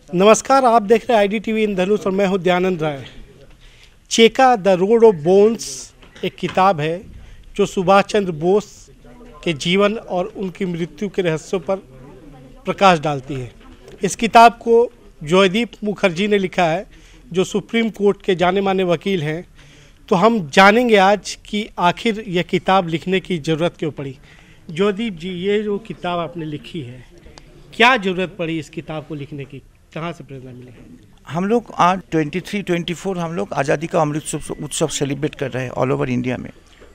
नमस्कार, आप देख रहे हैं IDTV इंद्रधनुष और मैं हूं दयानंद राय। चेका द रोड ऑफ बोन्स एक किताब है जो सुभाष चंद्र बोस के जीवन और उनकी मृत्यु के रहस्यों पर प्रकाश डालती है। इस किताब को जयदीप मुखर्जी ने लिखा है, जो सुप्रीम कोर्ट के जाने माने वकील हैं। तो हम जानेंगे आज कि आखिर यह किताब लिखने की ज़रूरत क्यों पड़ी। जयदीप जी, ये जो किताब आपने लिखी है, क्या ज़रूरत पड़ी इस किताब को लिखने की, कहाँ से प्रेरणा मिली? हम लोग आज 23-24 हम लोग आज़ादी का अमृत उत्सव सेलिब्रेट कर रहे हैं ऑल ओवर इंडिया में।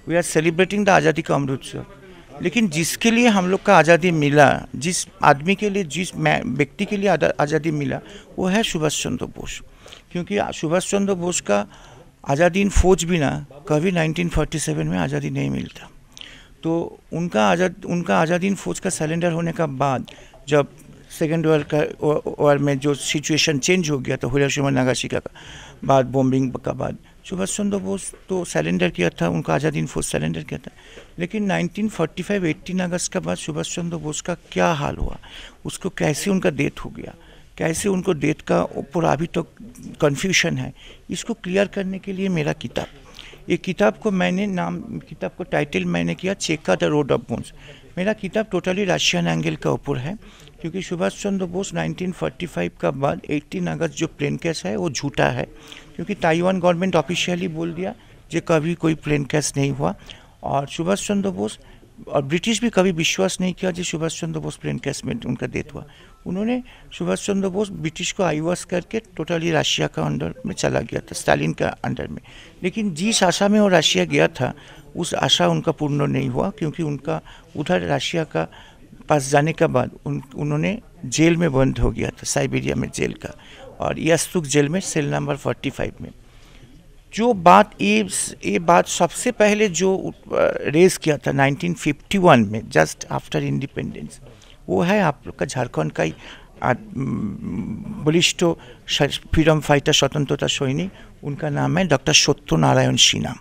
वी आर सेलिब्रेटिंग द आज़ादी का अमृत उत्सव। लेकिन जिसके लिए हम लोग का आज़ादी मिला, जिस आदमी के लिए, जिस व्यक्ति के लिए आज़ादी मिला, वो है सुभाष चंद्र बोस। क्योंकि सुभाष चंद्र बोस का आज़ादी इन फौज भी ना कभी 1947 में आज़ादी नहीं मिलता। तो उनका आज़ादी इन फौज का सरेंडर होने का बाद, जब सेकेंड वॉर में जो सिचुएशन चेंज हो गया था, हिरोशिमा नागासाकी का बाद, बॉम्बिंग का बाद, सुभाष चंद्र बोस तो सरेंडर किया था, उनका आज़ादी इन फौज सरेंडर किया था। लेकिन 1945 18 अगस्त के बाद सुभाष चंद्र बोस का क्या हाल हुआ, उसको कैसे उनका डेथ हो गया, कैसे उनको डेथ का ऊपर अभी तक कन्फ्यूजन है, इसको क्लियर करने के लिए मेरा किताब, ये किताब को टाइटल मैंने किया चेका द रोड ऑफ बोन्स। मेरा किताब टोटली रशियन एंगल का ऊपर है, क्योंकि सुभाष चंद्र बोस 1945 का बाद 18 अगस्त जो प्लेन क्रैश है वो झूठा है, क्योंकि ताइवान गवर्नमेंट ऑफिशियली बोल दिया कि कभी कोई प्लेन क्रैश नहीं हुआ। और सुभाष चंद्र बोस और ब्रिटिश भी कभी विश्वास नहीं किया कि सुभाष चंद्र बोस प्लेन क्रैश में उनका डेथ हुआ। उन्होंने सुभाष चंद्र बोस ब्रिटिश को आईवॉश करके टोटली रशिया का अंडर में चला गया था, स्टालिन का अंडर में। लेकिन जिस आशा में वो रशिया गया था, उस आशा उनका पूर्ण नहीं हुआ, क्योंकि उनका उधर रशिया का पास जाने के बाद उन्होंने जेल में बंद हो गया था, साइबेरिया में जेल का, और यास्तुक जेल में सेल नंबर 45 में। जो बात ये बात सबसे पहले जो रेज किया था 1951 में, जस्ट आफ्टर इंडिपेंडेंस, वो है आप लोग का झारखंड का ही बलिष्ठ फ्रीडम फाइटर, स्वतंत्रता सैनिक, उनका नाम है डॉक्टर सत्यनारायण सिन्हा,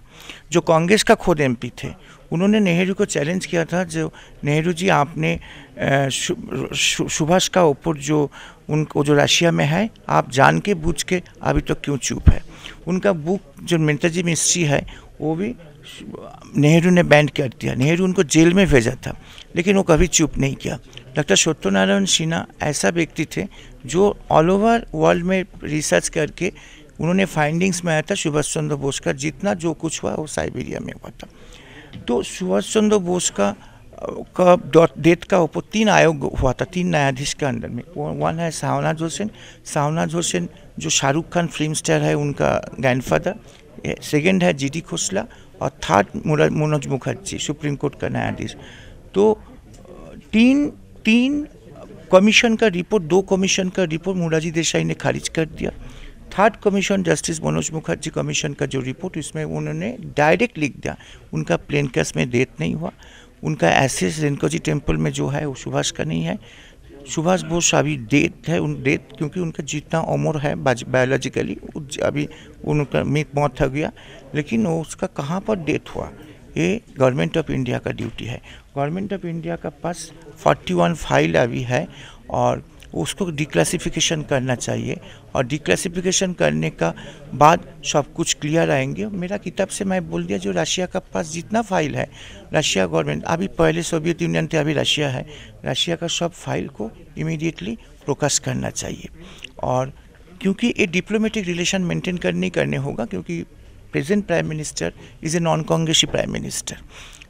जो कांग्रेस का खुद MP थे। उन्होंने नेहरू को चैलेंज किया था, जो नेहरू जी आपने सुभाष का ऊपर जो उनको जो रशिया में है, आप जान के बूझ के अभी तक क्यों चुप है। उनका बुक जो नेताजी मिस्ट्री है, वो भी नेहरू ने बैन कर दिया। नेहरू उनको जेल में भेजा था, लेकिन वो कभी चुप नहीं किया। डॉक्टर सत्यनारायण सिन्हा ऐसा व्यक्ति थे जो ऑल ओवर वर्ल्ड में रिसर्च करके उन्होंने फाइंडिंग्स में आया था सुभाष चंद्र बोस का जितना जो कुछ हुआ वो साइबेरिया में हुआ था। तो सुभाष चंद्र बोस का डेथ का ऊपर 3 आयोग हुआ था, 3 न्यायाधीश के अंदर में। वन है शाहनवाज हुसैन जो शाहरुख खान फिल्म स्टार है, उनका ग्रैंडफादर। सेकेंड है GD खोसला, और third Manoj Mukherjee, supreme court का न्यायाधीश। तो तीन कमीशन का रिपोर्ट, 2 कमीशन का रिपोर्ट मोरारजी देसाई ने खारिज कर दिया। Third commission justice Manoj Mukherjee commission का जो रिपोर्ट, इसमें उन्होंने डायरेक्ट लिख दिया उनका प्लेन क्रैश में डेथ नहीं हुआ, उनका एसेस रेनकोजी टेम्पल में जो है वो सुभाष का नहीं है। सुभाष बोस अभी डेथ है, क्योंकि उनका जितना उम्र है बायोलॉजिकली अभी उनका मौत हो गया, लेकिन वो उसका कहाँ पर डेथ हुआ, ये गवर्नमेंट ऑफ इंडिया का ड्यूटी है। गवर्नमेंट ऑफ इंडिया का पास 41 फाइल अभी है, और उसको डिक्लासिफिकेशन करना चाहिए, और डिक्लासिफिकेशन करने का बाद सब कुछ क्लियर आएंगे। मेरा किताब से मैं बोल दिया, जो रशिया का पास जितना फाइल है, रशिया गवर्नमेंट, अभी पहले सोवियत यूनियन थे, अभी रशिया है, रशिया का सब फाइल को इमीडिएटली प्रकाश करना चाहिए। और क्योंकि ये डिप्लोमेटिक रिलेशन मेंटेन करने होगा, क्योंकि present prime minister is a non कांग्रेसी प्राइम मिनिस्टर,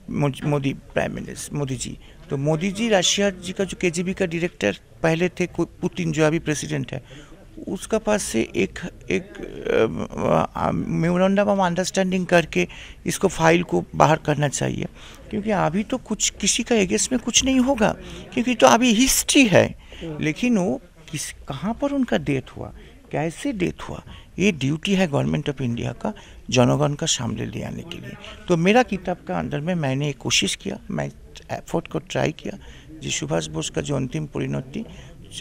मोदी जी। तो मोदी जी रशिया जी का जो KGB का डायरेक्टर पहले थे, पुतिन जो अभी प्रेसिडेंट है, उसका पास से एक मेमोरेंडम ऑफ अंडरस्टैंडिंग करके इसको फाइल को बाहर करना चाहिए, क्योंकि अभी तो कुछ किसी का एगेंस्ट में कुछ नहीं होगा, क्योंकि तो अभी हिस्ट्री है। लेकिन वो कहाँ पर उनका डेथ हुआ, कैसे डेथ हुआ, ये ड्यूटी है गवर्नमेंट ऑफ इंडिया का जनगण का सामने ले आने के लिए। तो मेरा किताब का अंदर में मैंने एक कोशिश किया, मैं एफर्ट को ट्राई किया, जी सुभाष बोस का जो अंतिम परिणति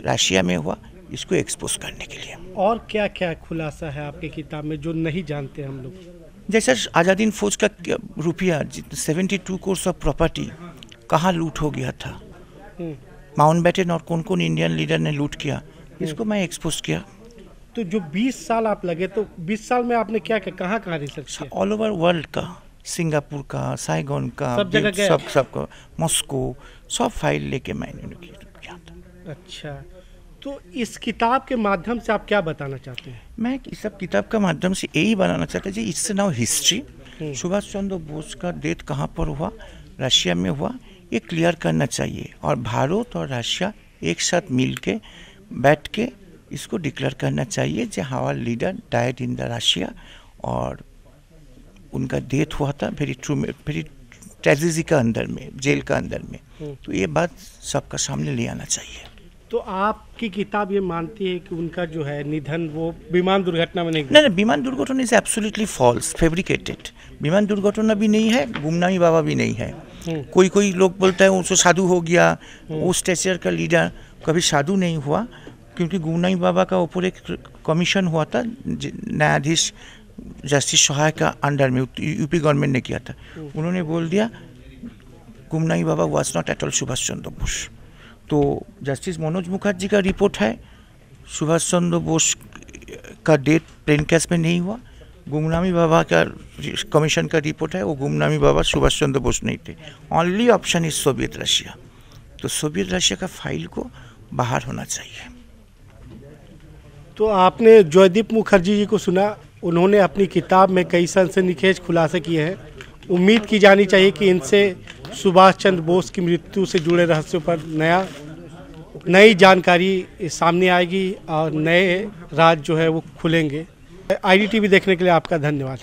रशिया में हुआ, इसको एक्सपोज करने के लिए। और क्या क्या खुलासा है आपके किताब में जो नहीं जानते हम लोग? जैसे आज़ादी इन फौज का रुपया 72 करोड़ ऑफ प्रॉपर्टी कहाँ लूट हो गया था, माउंटबेटन और कौन कौन इंडियन लीडर ने लूट किया, इसको मैं एक्सपोज किया। तो जो 20 साल आप लगे, तो 20 साल में आपने क्या क्या कहाँ रिसर्च किया? ऑल ओवर वर्ल्ड का, सिंगापुर का, साइगोन का, सब जगह गए? सब का, मॉस्को, सब फाइल लेके मैंने किया था। अच्छा, तो इस किताब के माध्यम से आप क्या बताना चाहते हैं? मैं इस सब किताब का माध्यम से यही बनाना चाहता जी, इससे नाउ हिस्ट्री, सुभाष चंद्र बोस का डेथ कहाँ पर हुआ, रशिया में हुआ, ये क्लियर करना चाहिए। और भारत और रशिया एक साथ मिल के बैठ के इसको डिक्लेयर करना चाहिए जो our leader died in the Russia, और उनका डेथ हुआ था वेरी ट्रेजेडी का अंदर में, जेल का अंदर में। तो ये बात सबका सामने ले आना चाहिए। तो आपकी किताब ये मानती है कि उनका जो है निधन वो विमान दुर्घटना में नहीं? नहीं, विमान दुर्घटना इज एब्सोल्युटली फॉल्स, फैब्रिकेटेड। विमान दुर्घटना भी नहीं है, गुमनामी बाबा भी नहीं है। कोई लोग बोलता है उसको साधु हो गया, वो स्टेचर का लीडर, कभी साधु नहीं हुआ, क्योंकि गुमनामी बाबा का ऊपर एक कमीशन हुआ था न्यायाधीश जस्टिस सहाय का अंडर में, यूपी गवर्नमेंट ने किया था। उन्होंने बोल दिया Gumnami Baba was not at all Subhash Chandra Bose. तो जस्टिस मनोज मुखर्जी का रिपोर्ट है सुभाष चंद्र बोस का डेथ प्लेन क्रैश में नहीं हुआ। गुमनामी बाबा का कमीशन का रिपोर्ट है, वो गुमनामी बाबा सुभाष चंद्र बोस नहीं थे। Only option is Soviet Russia. तो सोवियत रशिया का फाइल को बाहर होना चाहिए। तो आपने जयदीप मुखर्जी जी को सुना, उन्होंने अपनी किताब में कई सनसनीखेज खुलासे किए हैं। उम्मीद की जानी चाहिए कि इनसे सुभाष चंद्र बोस की मृत्यु से जुड़े रहस्यों पर नई जानकारी सामने आएगी और नए राज जो है वो खुलेंगे। IDTV देखने के लिए आपका धन्यवाद।